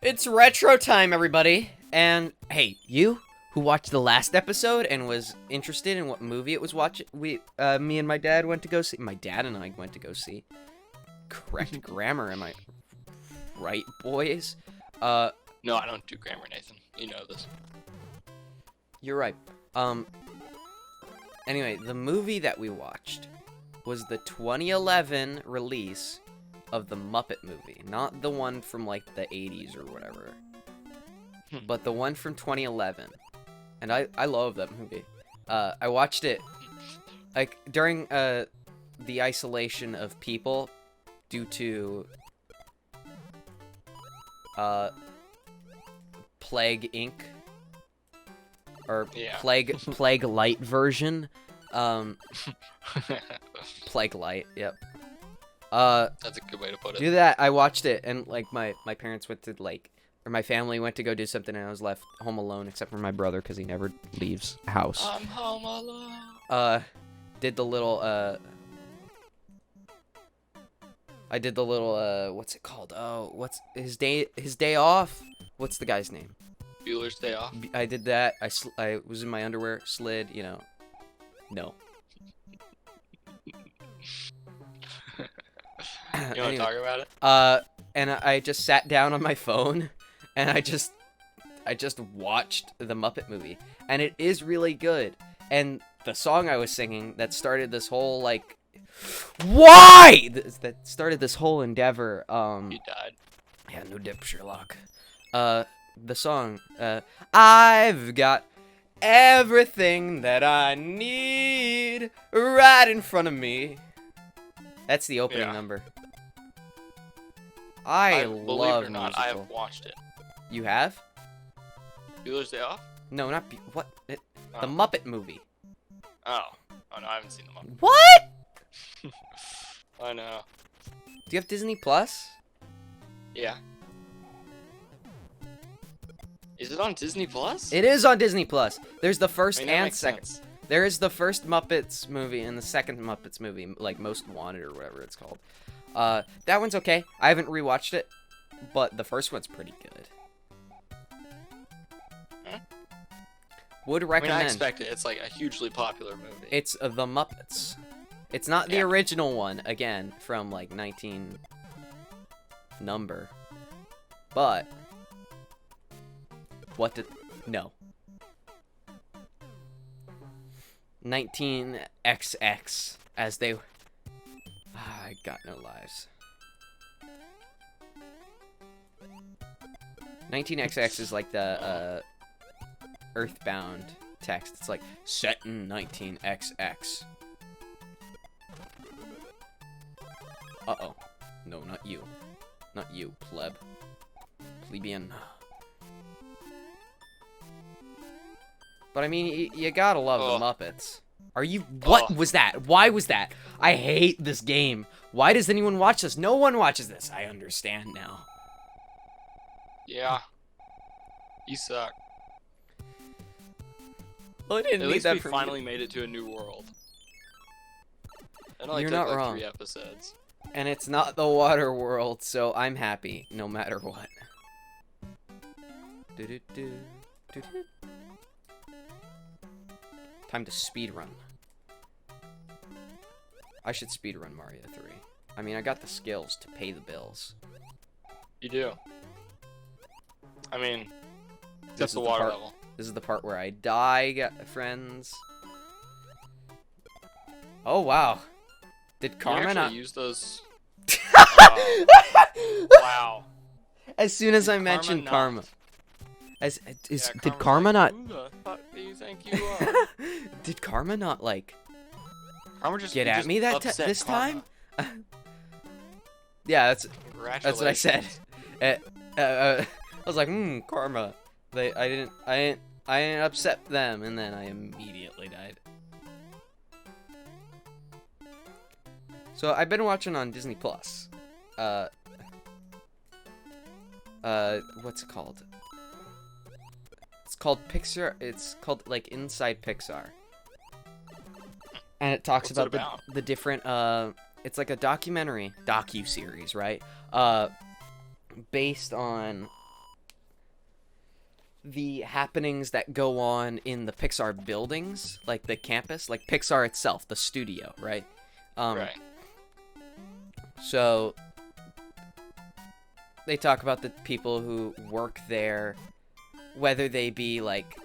It's retro time, everybody. And hey, you who watched the last episode and was interested in what movie it was watching, me and my dad went to go see. My dad and I went to go see. Correct grammar, am I right, boys? No, I don't do grammar, Nathan. You know this. You're right. Anyway, the movie that we watched was the 2011 release of the Muppet movie, not the one from like the 80s or whatever, but the one from 2011. And I love that movie. I watched it like during the isolation of people due to Plague Inc. or Yeah. Plague Light version. Plague Light, yep. That's a good way to put it. Do that. I watched it, and like my parents went to or my family went to go do something, and I was left home alone, except for my brother because he never leaves house. I'm home alone. Did the little I did the little what's it called? Oh, what's his day off? What's the guy's name? Bueller's Day Off. I did that. I was in my underwear, slid, no. You want Anyway, to talk about it? And I just sat down on my phone, and I just watched the Muppet movie, and it is really good. And the song I was singing that started this whole like, why that started this whole endeavor. You died. Yeah, no dip, Sherlock. The song, I've got everything that I need right in front of me. That's the opening number. I love believe it or not, I musical. have watched it. You have? Bueller's Day Off? No, not what? The Oh. Muppet movie. Oh no, I haven't seen them all. What? I know. Do you have Disney Plus? Yeah. Is it on Disney Plus? It is on Disney Plus. There's the first I mean, that and makes second. sense. There is the first Muppets movie and the second Muppets movie, like Most Wanted or whatever it's called. That one's okay. I haven't rewatched it, but the first one's pretty good. Huh? Would I mean, recommend. I expect it. It's like a hugely popular movie. It's The Muppets. It's not the Yeah. original one, again, from like 19 number. But what did no. 19XX as they I got no lives. 19XX is like the Earthbound text. It's like set in 19XX. Uh-oh. No, not you. Not you, pleb. Plebeian. But I mean, you gotta love the Muppets. Are you? What was that? Why was that? I hate this game. Why does anyone watch this? No one watches this. I understand now. Yeah. You suck. Well, I didn't At need least that we from finally made it to a new world. It only You're took not like wrong. 3 episodes. And it's not the water world, so I'm happy no matter what. Do-do-do, do-do. Time to speedrun. I should speedrun Mario 3. I mean, I got the skills to pay the bills. You do. I mean, This except is the the water part- level. This is the part where I die, friends. Oh, wow. Did Can you Karma actually not... use those? Wow. As soon as I Karma mentioned not. Karma. Yeah, Did Karma's Karma like, not... Who the fuck do you think you are? Did Karma not, like... Karma just Get you at just me upset this Karma. time? Yeah, that's what I said. I was like, Karma. I didn't upset them, and then I immediately died. So I've been watching on Disney Plus. What's it called? It's called Pixar. It's called like Inside Pixar. And it talks What's it about about? the different it's like a documentary docu-series, right? Based on the happenings that go on in the Pixar buildings, like the campus, like Pixar itself, the studio, right? Right. So they talk about the people who work there, whether they be like,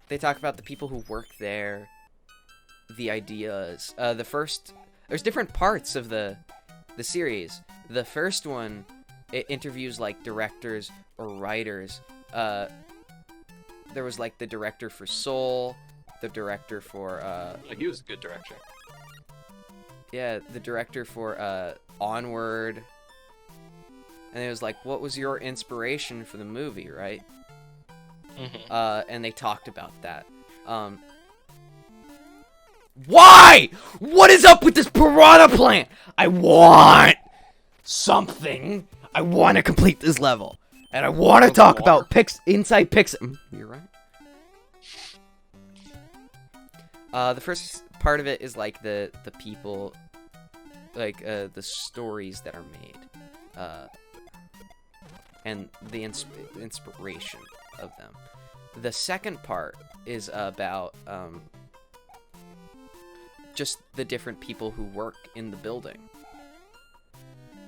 they talk about the people who work there, the ideas. There's different parts of the series. The first one, it interviews like directors or writers. There was like the director for Soul, the director for He was a good director. yeah, the director for Onward. And it was like, what was your inspiration for the movie, right? And they talked about that. Why? What is up with this piranha plant? I want something. I want to complete this level. And I want to talk about inside Pixar. You're right. The first part of it is like the people, like the stories that are made, and the inspiration of them. The second part is about just the different people who work in the building.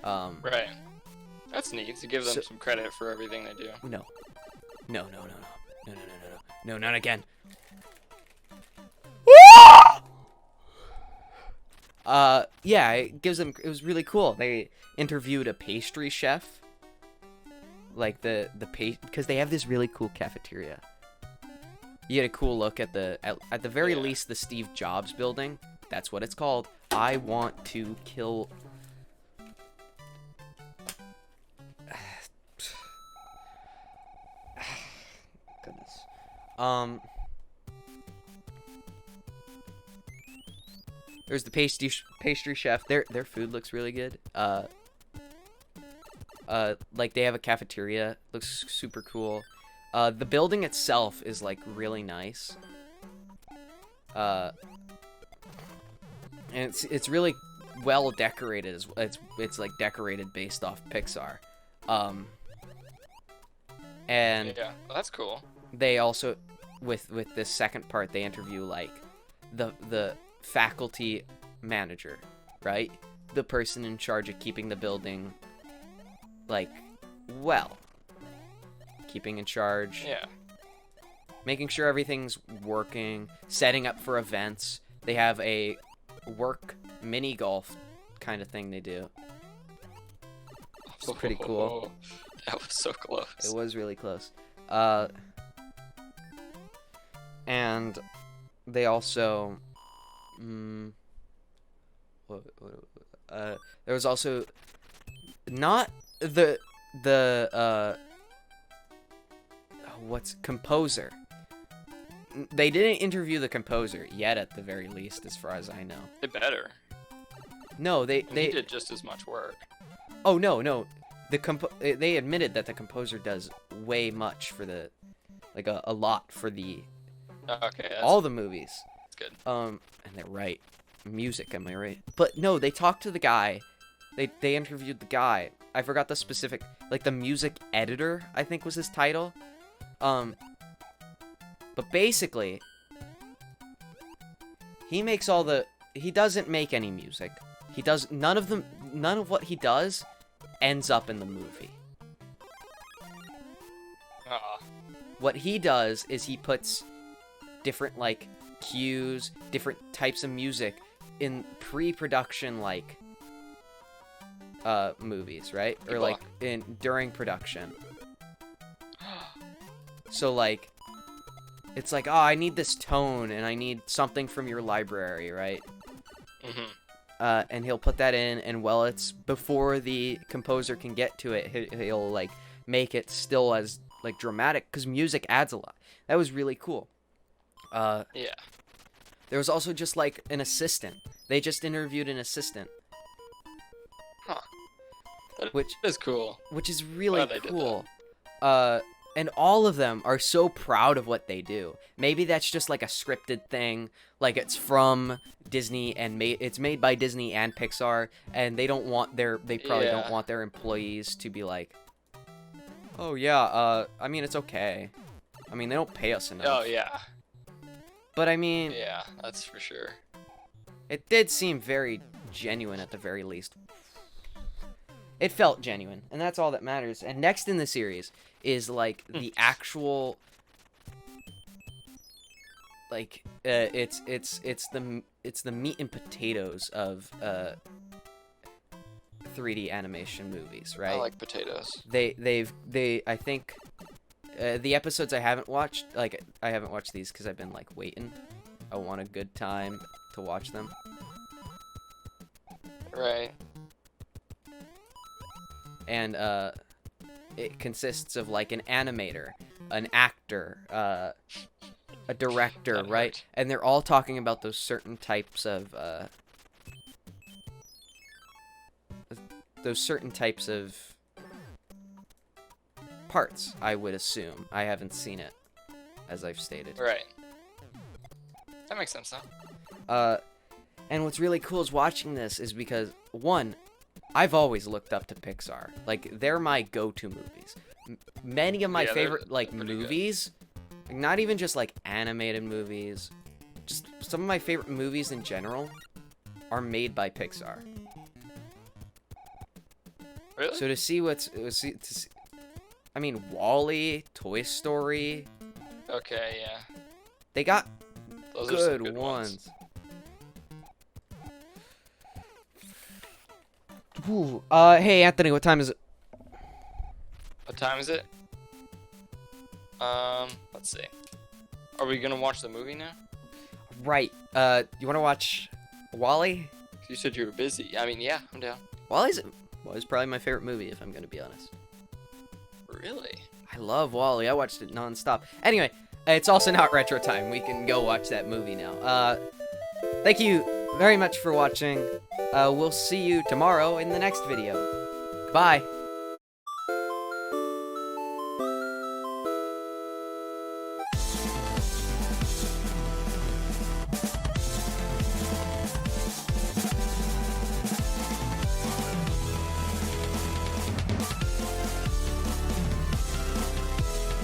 Right. That's neat to give them some credit for everything they do. No, not again. Yeah, it was really cool. They interviewed a pastry chef, like because they have this really cool cafeteria. You get a cool look at at the very least the Steve Jobs building. That's what it's called. I want to kill. Goodness. There's the pastry chef. Their food looks really good. Like they have a cafeteria. Looks super cool. The building itself is like really nice. And it's really well decorated. It's like decorated based off Pixar. And yeah, well, that's cool. They also with this second part they interview like the faculty manager, right? The person in charge of keeping the building like keeping in charge. Yeah. Making sure everything's working, setting up for events. They have a work mini golf kind of thing they do. It's pretty cool. That was so close. It was really close. And they also there was also not the what's composer. They didn't interview the composer yet, at the very least, as far as I know. They better. No, they He did just as much work. Oh no. They admitted that the composer does way much for the a lot for the all the movies. That's good. And they're right. Music, am I right? But no, they talked to the guy. They interviewed the guy. I forgot the specific, like the music editor, I think was his title. But basically, he doesn't make any music. He does none of what he does ends up in the movie. What he does is he puts different like cues, different types of music in pre-production like movies, right? Or like during production. So like it's like, oh, I need this tone and I need something from your library, right? And he'll put that in, and while it's before the composer can get to it, he'll like make it still as like dramatic, because music adds a lot. That was really cool. Yeah. There was also just like an assistant. They just interviewed an assistant. Huh. That Which is cool. Which is really Glad they did cool. And And all of them are so proud of what they do. Maybe that's just like a scripted thing, like it's from Disney and it's made by Disney and Pixar, and they probably don't want their employees to be like, oh yeah, I mean it's okay. I mean they don't pay us enough. Oh yeah. But I mean, Yeah, that's for sure. it did seem very genuine at the very least. It felt genuine, and that's all that matters. And next in the series is like the actual, like it's the meat and potatoes of 3D animation movies, right? I like potatoes. I think the episodes I haven't watched, like I haven't watched these because I've been like waiting. I want a good time to watch them. Right. And it consists of like an animator, an actor, a director, right? And they're all talking about those certain types of parts, I would assume. I haven't seen it, as I've stated. Right. That makes sense, though. And what's really cool is watching this is because, one, I've always looked up to Pixar. Like, they're my go-to movies. Many of my favorite, like, movies, not even just, like, animated movies, just some of my favorite movies in general are made by Pixar. Really? So to see I mean, WALL-E, Toy Story, Okay, yeah. they got Those are some good ones. Ooh, hey Anthony, what time is it? What time is it? Let's see. Are we gonna watch the movie now? Right. You want to watch WALL-E? You said you were busy. I mean, yeah, I'm down. WALL-E's probably my favorite movie, if I'm gonna be honest. Really? I love WALL-E. I watched it nonstop. Anyway, it's also not retro time. We can go watch that movie now. Thank you very much for watching. We'll see you tomorrow in the next video. Bye.